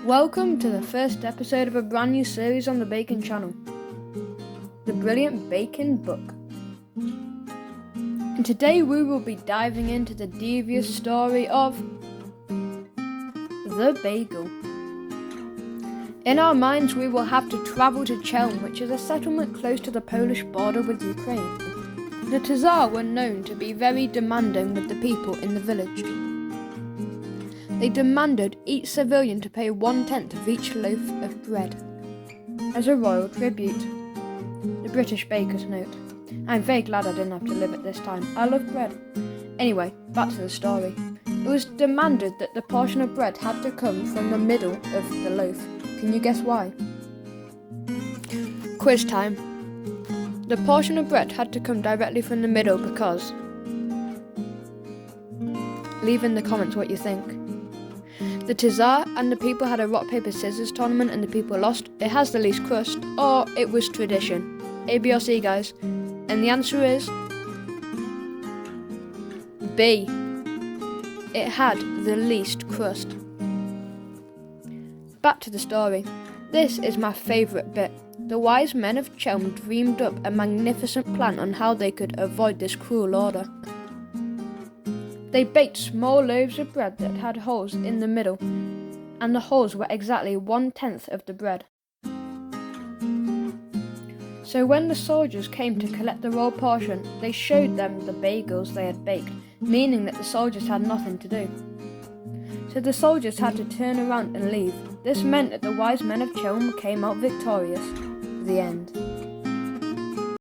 Welcome to the first episode of a brand new series on the Bacon channel, The Brilliant Bacon Book. And today we will be diving into the devious story of the bagel. In our minds we will have to travel to Chelm, which is a settlement close to the Polish border with Ukraine. The Tsars were known to be very demanding with the people in the village. They demanded each civilian to pay 1/10 of each loaf of bread as a royal tribute. The British baker's note. I'm very glad I didn't have to live at this time. I love bread. Anyway, back to the story. It was demanded that the portion of bread had to come from the middle of the loaf. Can you guess why? Quiz time. The portion of bread had to come directly from the middle because... Leave in the comments what you think. The Tsar and the people had a rock, paper, scissors tournament and the people lost. It has the least crust, or it was tradition. A, B or C, guys. And the answer is... B. It had the least crust. Back to the story. This is my favourite bit. The wise men of Chelm dreamed up a magnificent plan on how they could avoid this cruel order. They baked small loaves of bread that had holes in the middle, and the holes were exactly 1/10 of the bread. So when the soldiers came to collect the raw portion, they showed them the bagels they had baked, meaning that the soldiers had nothing to do. So the soldiers had to turn around and leave. This meant that the wise men of Chelm came out victorious. The end.